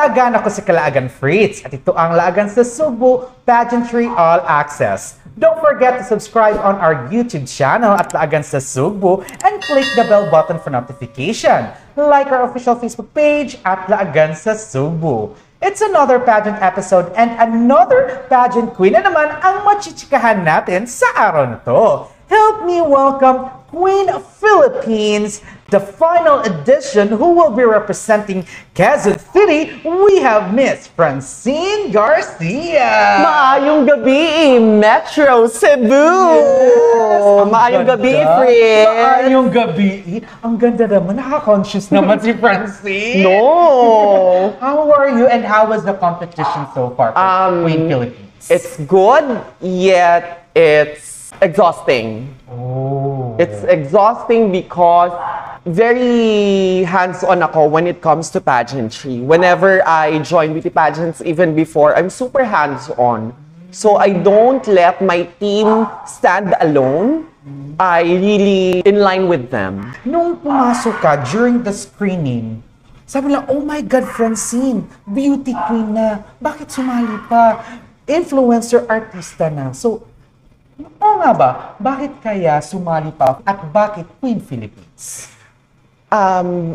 Kalaagan, ako si Kalaagan Fritz at ito ang Laagan sa Subo Pageantry All Access. Don't forget to subscribe on our YouTube channel at Laagan sa Subo and click the bell button for notification. Like our official Facebook page at Laagan sa Subo. It's another pageant episode and another pageant queen na naman ang machichikahan natin sa araw na to. Help me welcome Queen Philippines, the final edition, who will be representing Quezon City. We have Miss Francine Garcia. Maayong gabi, Metro Cebu! Yes, Maayong ganda. gabi, Fritz! Maayong gabi. Ang ganda naman. Nakaka-conscious naman si Francine. No! How are you and how was the competition so far for Queen Philippines? It's good, yet it's exhausting. Oh. It's exhausting because very hands-on ako when it comes to pageantry. Whenever I join beauty pageants, even before, I'm super hands-on. So I don't let my team stand alone. I really in line with them. Nung pumasok ka during the screening, sabi lang, oh my God, Francine, beauty queen na. Bakit sumali pa? Influencer artista na. So, oo nga ba? Bakit kaya sumali pa? At bakit Queen Philippines?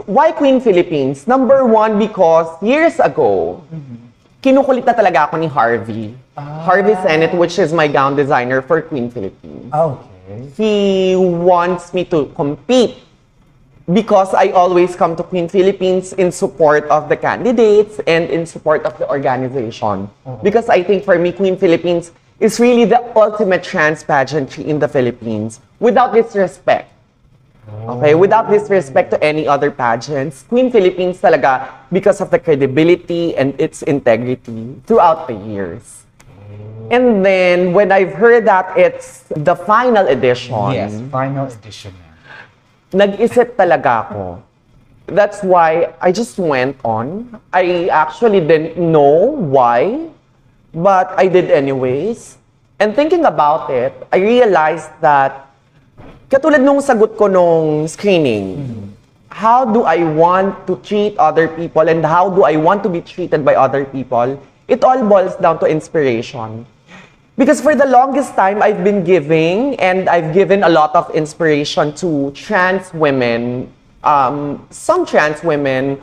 Why Queen Philippines? Number one, because years ago, kinukulit na talaga ako ni Harvey. Harvey Sennett, which is my gown designer for Queen Philippines. Okay. He wants me to compete because I always come to Queen Philippines in support of the candidates and in support of the organization. Because I think for me, Queen Philippines is really the ultimate trans pageantry in the Philippines. Without disrespect. Okay? Without disrespect to any other pageants, Queen Philippines talaga because of the credibility and its integrity throughout the years. And then, when I've heard that it's the final edition, Yes, final edition na. nag-isip talaga ako. That's why I just went on. I actually didn't know why, but I did anyways. And thinking about it, I realized that katulad nung sagot ko nung screening, how do I want to treat other people and how do I want to be treated by other people? It all boils down to inspiration. Because for the longest time, I've been giving and I've given a lot of inspiration to trans women, some trans women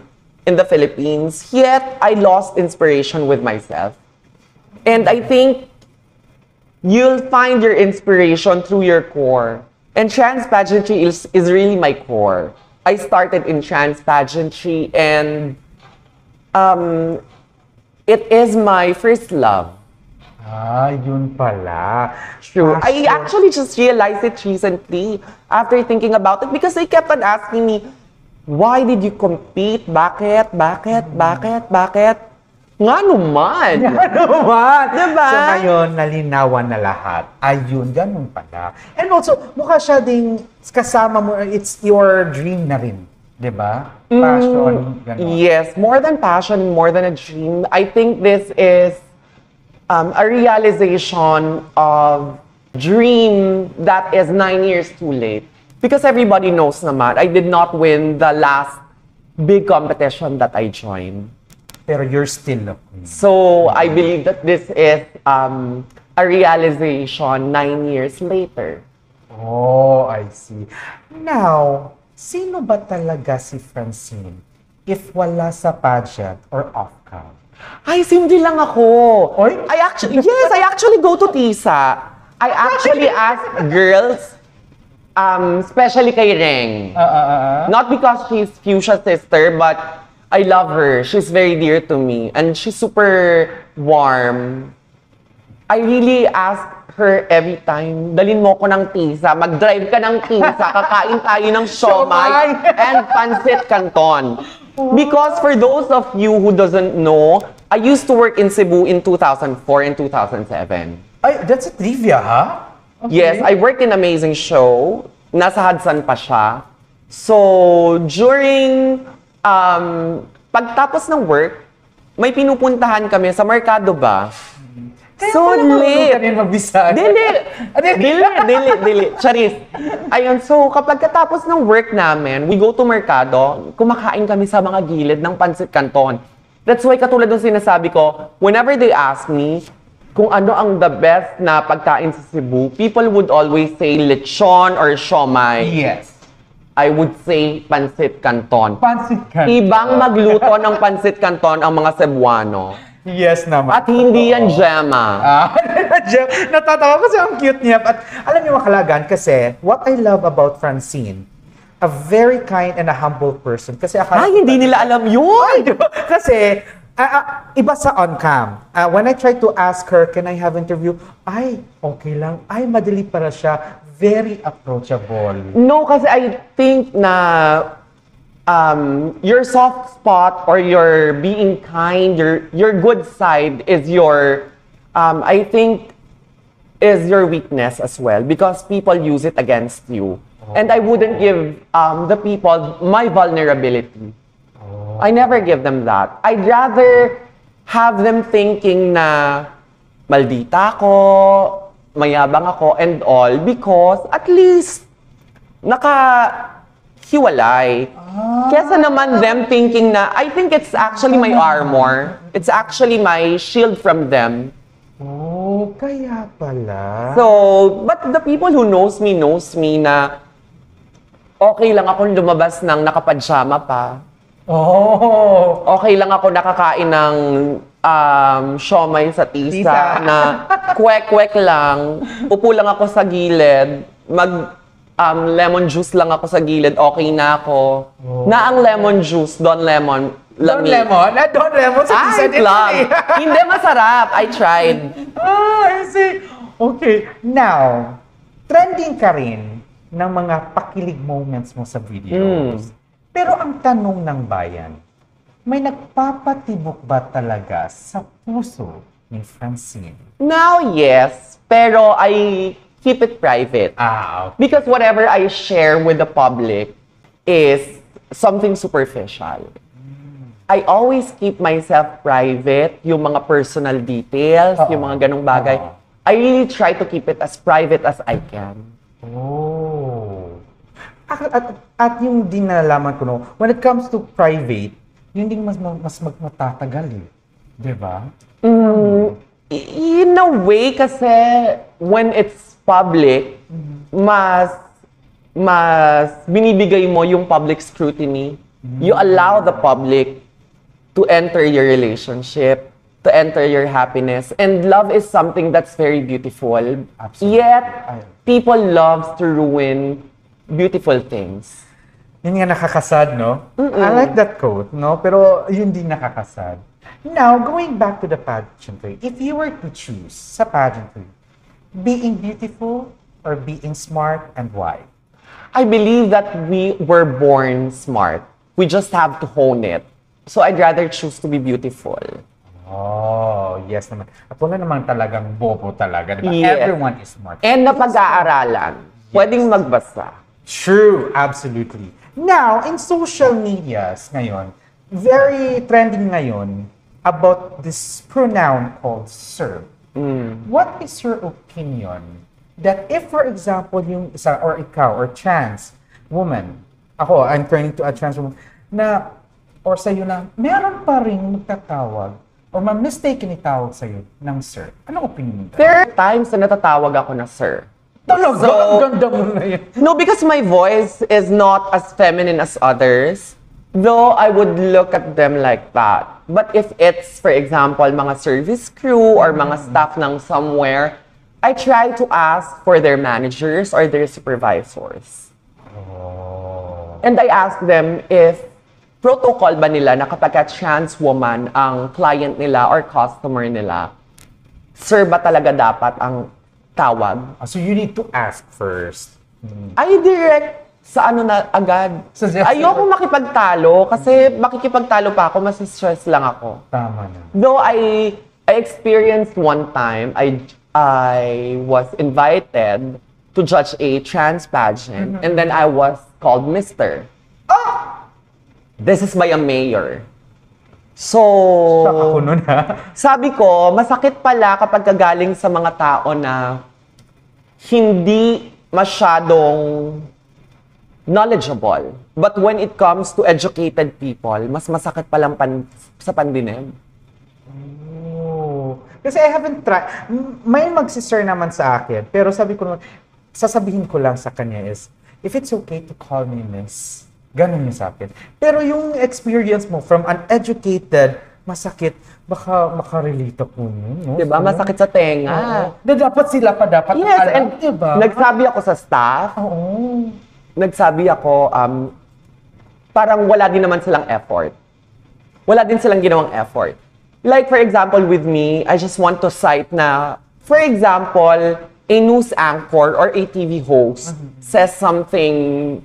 in the Philippines, yet I lost inspiration with myself. And I think you'll find your inspiration through your core. And trans pageantry is really my core. I started in trans pageantry and it is my first love. Yun pala. True. I actually just realized it recently after thinking about it because they kept on asking me, why did you compete? Bakit? Nga naman! Diba? So ngayon, nalinawan na lahat. Ayun, ganun pala. And also, mukha siya ding kasama mo, it's your dream na rin. Diba? Passion, ganun. Yes, more than passion, more than a dream. I think this is a realization of dream that is 9 years too late. Because everybody knows naman, I did not win the last big competition that I joined. Pero you're still a queen. So, I believe that this is a realization 9 years later. Oh, I see. Now, sino ba talaga si Francine if wala sa pageant or off-cam? Ay, simple lang ako. Oy? I actually go to TISA. I actually ask girls, especially kay Reng. Not because she's Fuchsia's sister, but I love her. She's very dear to me. And she's super warm. I really ask her every time, dalin mo ko ng TISA, mag-drive ka ng TISA, kakain tayo ng siomay and pancit canton. Because for those of you who doesn't know, I used to work in Cebu in 2004 and 2007. Ay, that's a trivia, ha? Okay. Yes, I worked in Amazing Show. Nasa Hudson pa siya. So, during pagtapos ng work, may pinupuntahan kami sa merkado ba? So late. Dili. Charis. Ayun, so kapag katapos ng work namin, we go to merkado, kumakain kami sa mga gilid ng pancit canton. That's why katulad ng sinasabi ko, whenever they ask me kung ano ang the best na pagkain sa Cebu, people would always say lechon or siomai. Yes. I would say pancit canton. Pansit Canton. Ibang magluto ng pancit canton ang mga Cebuano. Yes naman. At hindi yan Gemma. Natatawa kasi ang cute niya. At alam niyo mga kalagan, kasi what I love about Francine, a very kind and a humble person. Kasi Ay, hindi nila alam yun! Kasi, iba sa on-cam. When I try to ask her, can I have interview? Ay, okay lang. Ay, madali para siya. Very approachable. No, kasi I think na your soft spot or your being kind, your good side is your, I think, is your weakness as well because people use it against you. And I wouldn't give the people my vulnerability. I never give them that. I'd rather have them thinking na maldita ako, mayabang ako, and all because at least nakahiwalay. Kesa naman them thinking na, I think it's actually my armor. It's actually my shield from them. Oh, kaya pala. So, but the people who knows me na okay lang ako lumabas ng nakapadyama pa. Oh. Okay lang ako nakakain ng siomay sa tisa na kwek-kwek lang. Upo lang ako sa gilid. Lemon juice lang ako sa gilid. Okay na ako. Na ang lemon juice, Don Lemon. Don Lemon? Don Lemon sa tisa din. Hindi masarap. I tried. I see. Okay. Now, trending ka rin ng mga pakilig moments mo sa videos. Pero ang tanong ng bayan, may nagpapatibok ba talaga sa puso ni Francine? Now, yes. Pero I keep it private. Okay. Because whatever I share with the public is something superficial. I always keep myself private, yung mga personal details, yung mga ganong bagay. I really try to keep it as private as I can. Oh. At yung din nalalaman ko, no, when it comes to private, yun din mas magmatatagal eh. Diba? In a way, kasi when it's public, mas binibigay mo yung public scrutiny. You allow the public to enter your relationship, to enter your happiness. And love is something that's very beautiful. Absolutely. Yet, people love to ruin beautiful things. Yun nga nakakasad, no? I like that quote, no? Pero yun din nakakasad. Now, going back to the pageantry, if you were to choose sa pageantry, being beautiful or being smart, and why? I believe that we were born smart. We just have to hone it. So I'd rather choose to be beautiful. Oh, yes naman. At wala naman talagang bobo talaga, diba? Yes. Everyone is smart. And napag-aaralan. Pwedeng magbasa. True, absolutely. Now, in social medias ngayon, very trending ngayon about this pronoun called sir. What is your opinion that if, for example, yung isa or ikaw or trans woman, ako, I'm turning to a trans woman, na, or sa'yo na, meron pa rin magtatawag or ma-mistaken itawag sa'yo ng sir. Anong opinion mo? There are times na natatawag ako na sir. Talaga, ang ganda mo na yun. No, because my voice is not as feminine as others. Though I would look at them like that. But if it's, for example, mga service crew or mga staff ng somewhere, I try to ask for their managers or their supervisors. And I ask them if protocol ba nila na kapag a trans woman ang client nila or customer nila, sir ba talaga dapat ang tawag? So you need to ask first. I direct sa ano na agad. Ayoko makipagtalo kasi makikipagtalo pa ako, mas stress lang ako. Tama na. Though I experienced one time, I was invited to judge a trans pageant and then I was called Mr. This is by a mayor. So, Shock ako nun, ha? sabi ko, masakit pala kapag kagaling sa mga tao na hindi masyadong knowledgeable. But when it comes to educated people, mas masakit palang sa pandinig. Oh. Kasi I haven't tried. May mag-sister naman sa akin, pero sabi ko naman, sasabihin ko lang sa kanya is, if it's okay to call me miss, ganun yung sa akin. Pero yung experience mo from uneducated, masakit, baka makarelate ako. No? Diba? Masakit sa tenga. Dapat sila pa dapat Yes, alam, and diba? nagsabi ako sa staff, Oo. nagsabi ako, parang wala din naman silang effort. Wala din silang ginawang effort. Like, for example, with me, I just want to cite na, for example, a news anchor or a TV host says something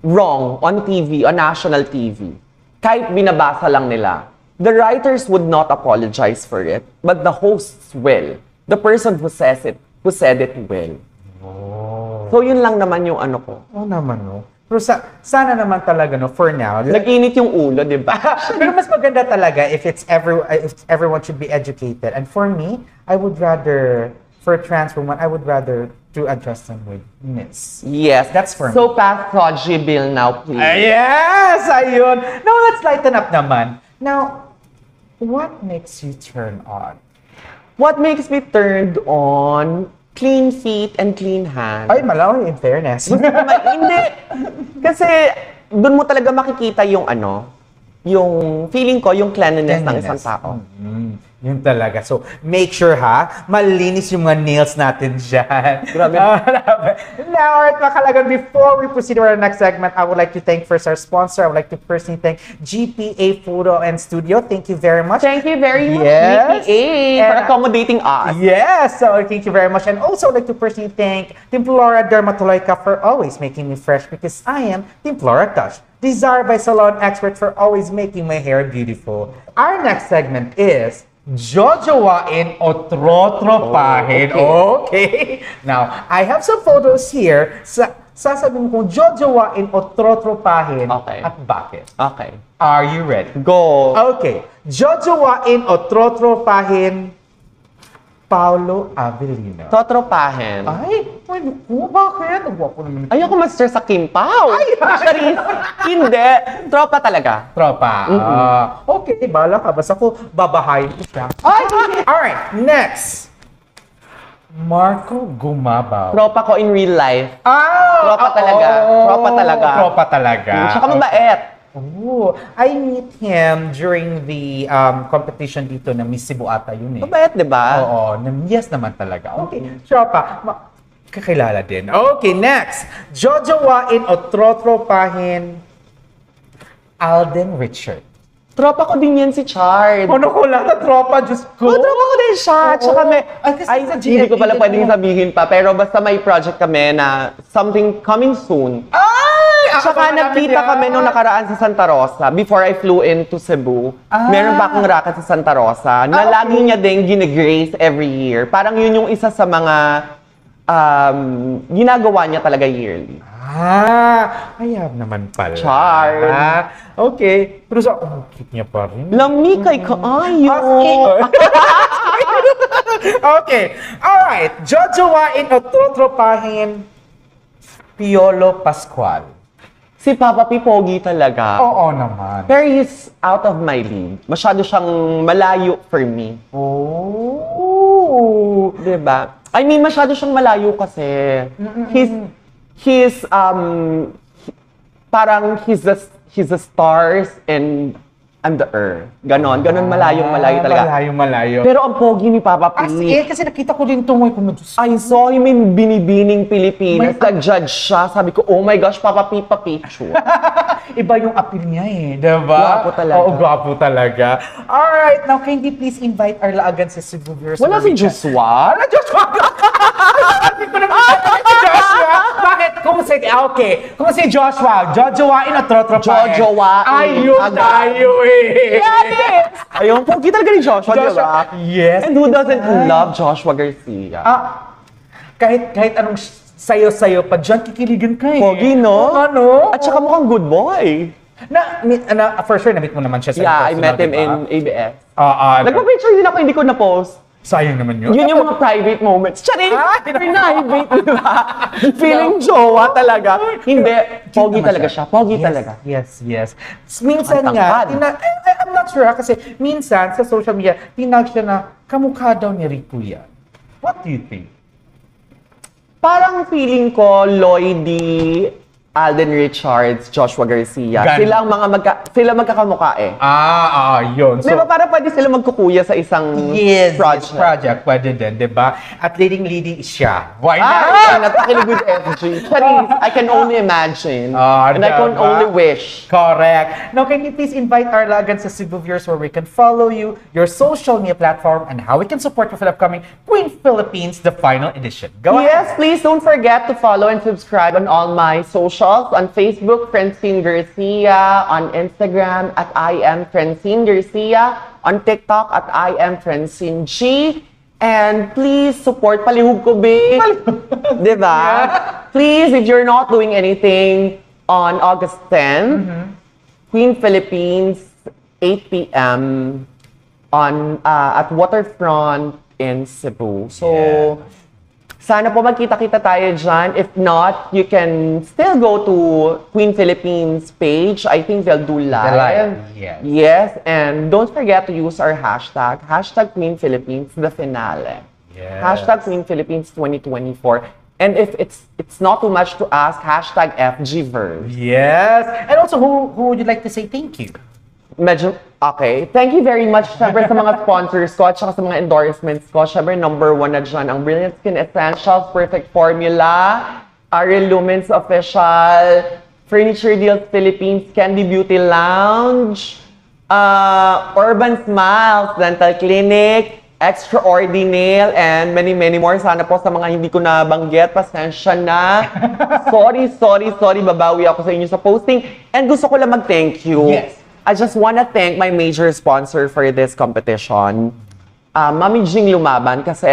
wrong on TV, on national TV. Kahit binabasa lang nila. The writers would not apologize for it, but the hosts will. The person who said it will. Oh. So, yun lang naman yung ano ko. Oo naman, no? Pero sana naman talaga, no, for now. Nag-init yung ulo, di ba? Pero mas maganda talaga if everyone should be educated. And for me, I would rather, for a trans woman, I would rather to address them with miss. Yes. That's for me. So, pass Prodigy Bill now, please. Yes! Ayun! Now, let's lighten up naman. Now, what makes you turn on? What makes me turned on? Clean feet and clean hands. Ay, malaw, in fairness. Hindi. Kasi, doon mo talaga makikita yung ano, yung feeling ko, yung cleanliness ng isang tao. Yun talaga. So, make sure ha, malinis yung mga nails natin dyan. Grabe. Now, alright mga kalagan, before we proceed to our next segment, I would like to thank first our sponsor. I would like to personally thank GPA Photo and Studio. Thank you very much. Thank you very much, Yes. GPA, for And- accommodating us. Yes, so thank you very much. And also, I'd like to personally thank Team Flora Dermatoloica for always making me fresh because I am Team Flora Touch. Desired by salon expert for always making my hair beautiful. Our next segment is Jojowain o Trotropahin. Okay. Now, I have some photos here. Sasabihin ko Jojowain o Trotropahin Okay. at bakit. Okay. Are you ready? Go. Okay. Jojowain o Trotropahin, Paulo Avellino. Totropahin. Ay, ko, bakit? Ang gwapo naman. Ayoko master sa Kim Pao. Charis. Hindi. Tropa talaga. Tropa. Okay, bala ka. Basta ko babahayin ko siya. Ay! Alright, next. Marco Gumabaw. Tropa ko in real life. Tropa talaga. Tropa talaga. Tropa talaga. Tsaka mabait. Oh, I meet him during the competition dito na Miss Cebu ata yun eh. Mabait, di ba? Oo, yes naman talaga. Okay, tropa. Kakilala din. Okay, next. Jojowain o Trotropahin, Alden Richard. Tropa ko din yan si Chard. Ano ko lang na tropa, Diyos ko. Tropa ko din siya. Tsaka may... Ay, kasi sa hindi ko pala GMA pwedeng sabihin pa. Pero basta may project kami na something coming soon. Ay! Tsaka nagkita kami nung nakaraan sa Santa Rosa before I flew into Cebu. Meron ba akong racket sa Santa Rosa na lagi niya din gine-grace every year. Parang yun yung isa sa mga ginagawa niya talaga yearly. Ayan naman pala. Chard. Okay. Pero sa, cute niya pa rin. Lamikay ka, ayo. Okay. Alright. Jojowain o Trotropahin, Piolo Pascual. Si Papa P, pogi talaga. Oo naman. Pero he's out of my league. Masyado siyang malayo for me. Oh. Diba? I mean, masyado siyang malayo kasi. He's parang he's the stars and I'm the earth. Ganon malayo talaga. Malayo. Pero ang pogi ni Papa P. As in, kasi nakita ko din itong ko na Diyos. I saw him in Binibining Pilipinas. Nag-judge siya. Sabi ko, oh my gosh, Papa P, pa-picture. Iba yung appeal niya eh, diba? Gwapo talaga. Oo, gwapo talaga. Alright, now can you please invite our laagan sa Cebu viewers? Wala si Joshua? Wala Joshua! Hindi ko naman si Joshua! Bakit? Okay. Kung si Joshua, Jojowain o Trotropahin? Jojowain. Ayun tayo eh! Ayun, pogi talaga ni Joshua, diba? Yes. And who doesn't love Joshua Garcia? Kahit anong sayo-sayo pa dyan, kikiligan ka eh. Pogi, no? Ano? At saka mukhang good boy. For sure, na-meet mo naman siya sa Yeah, I personal, met him diba? in ABS. Nag- Nagpa-picture din ako, hindi ko na-post. Sayang naman yun. Yun yung mga private moments. Charing! Ah, Private, di ba? Feeling jowa talaga. Hindi. Pogi talaga siya. Pogi talaga. Yes, yes. Minsan Ang nga, tangkad. I'm not sure kasi minsan sa social media, tinag siya na kamukha daw ni Rico yan. What do you think? Parang feeling ko, Lloydie, Alden Richards, Joshua Garcia. Gan- Sila magkakamukha eh. Yun. Di ba parang pwede sila magkukuya sa isang Yes, project? project. Pwede din, di ba? At leading siya. Why Ah, not? natakilig with FG. Charis, I can only imagine. And I can diba? only wish. Correct. Now, can you please invite our Lagan sa Cebu viewers where we can follow you, your social media platform, and how we can support you for the upcoming Queen Philippines, the final edition. Go ahead. Yes, please don't forget to follow and subscribe on all my socials. On Facebook, Francine Garcia. On Instagram, at I am Francine Garcia. On TikTok, at I am Francine G. And please support Palihog Ko Be. Diba? Please, if you're not doing anything on August 10, Queen Philippines, 8 p.m. on at Waterfront in Cebu. So, sana po magkita-kita tayo dyan. If not, you can still go to Queen Philippines page. I think they'll do live. Yes. Yes, and don't forget to use our hashtag, Queen Philippines, the finale. Yes. Hashtag Queen Philippines 2024. And if it's not too much to ask, hashtag FGverse. Yes. And also, who would you like to say thank you? Medyo, okay. Thank you very much, syempre, sa mga sponsors ko at saka sa mga endorsements ko. Syempre, number 1 na dyan, ang Brilliant Skin Essentials, Perfect Formula, Ariel Lumens Official, Furniture Deals Philippines, Candy Beauty Lounge, Urban Smiles, Dental Clinic, Extraordinary, and many more. Sana po sa mga hindi ko nabanggit, pasensya na. Sorry, babawi ako sa inyo sa posting. And gusto ko lang mag-thank you. Yes. I just want to thank my major sponsor for this competition, Mami Jing Lumaban, kasi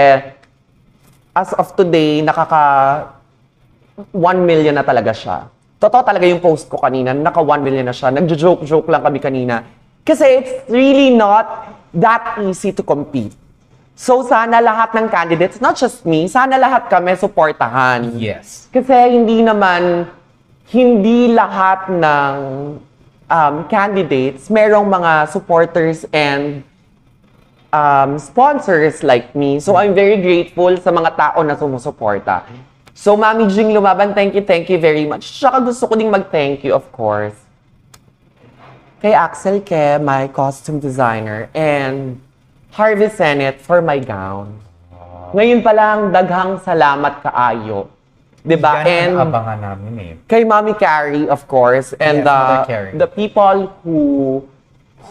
as of today, nakaka 1 million na talaga siya. Totoo talaga yung post ko kanina, naka 1 million na siya. Nagjo-joke lang kami kanina. Kasi it's really not that easy to compete. So sana lahat ng candidates, not just me, sana lahat kami supportahan. Yes. Kasi hindi lahat ng candidates, merong mga supporters and sponsors like me. So I'm very grateful sa mga tao na sumusuporta. So Mami Jing Lumaban, thank you very much. Tsaka gusto ko ding mag-thank you, of course, kay Axel Ke, my costume designer, and Harvey Sennett for my gown. Ngayon pa lang, daghang salamat kaayo. Diba? Yan And ang abangan namin eh. kay Mami Carrie, of course, and Yes, Mother Carrie. the people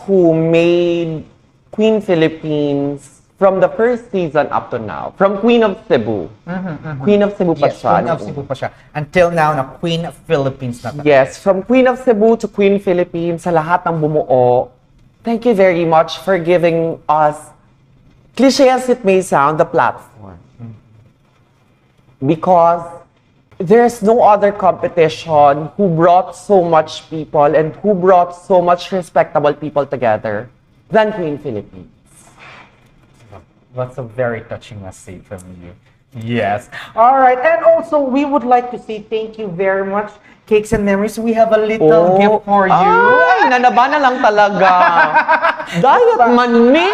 who made Queen Philippines from the first season up to now, from Queen of Cebu. Queen of Cebu pa Yes, siya. Queen of Cebu pa siya. Until now, na Queen of Philippines na tayo. Yes, from Queen of Cebu to Queen Philippines, sa lahat ng bumuo, thank you very much for giving us, cliche as it may sound, the platform. Because there's no other competition who brought so much people and who brought so much respectable people together than Queen Philippines. That's a very touching message from you. Yes. All right. And also, we would like to say thank you very much, Cakes and Memories. We have a little gift for you. Ay, nanaba na lang talaga. Diet money!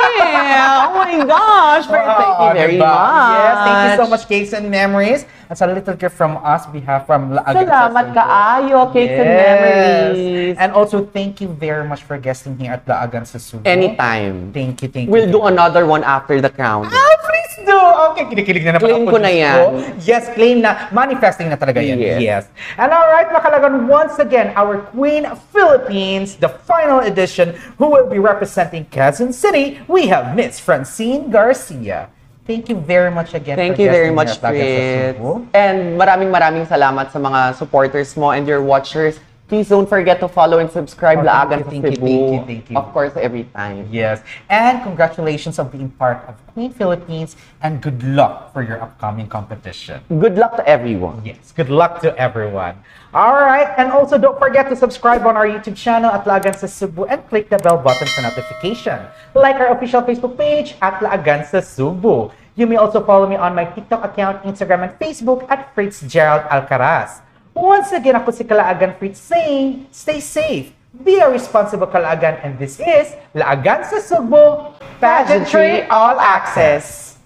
Oh my gosh! Thank you very Diba? much. Yes, thank you so much, Cakes and Memories. That's a little gift from us, behalf from Lagan. Salamat kaayo, Cakes and Memories. And also, thank you very much for guesting here at Laagan sa Subo. Anytime. Thank you. We'll do another one after the crown. Please do! Okay, kinikilig na naman Claim ako. ko na Diyos yan. ko. Yes, claim na. Manifesting na talaga yan. Yes. And alright, Makalagan, once again, our Queen Philippines, the final edition, who will be representing Quezon City, we have Miss Francine Garcia. Thank you very much again. Thank for you very guesting much, here at Laagan sa Fritz. Subo. And maraming salamat sa mga supporters mo and your watchers. Please don't forget to follow and subscribe Oh, Laagan sa thank you, Cebu. thank you. Of course, every time. Yes. And congratulations on being part of Queen Philippines and good luck for your upcoming competition. Good luck to everyone. Yes, good luck to everyone. All right, and also don't forget to subscribe on our YouTube channel at Laagan sa Cebu and click the bell button for notification. Like our official Facebook page at Laagan sa Cebu. You may also follow me on my TikTok account, Instagram, and Facebook at Fritz Gerald Alcaraz. Once again, ako si Kalaagan Fritz saying, stay safe, be a responsible Kalaagan, and this is Laagan sa Cebu Pageantry All Access.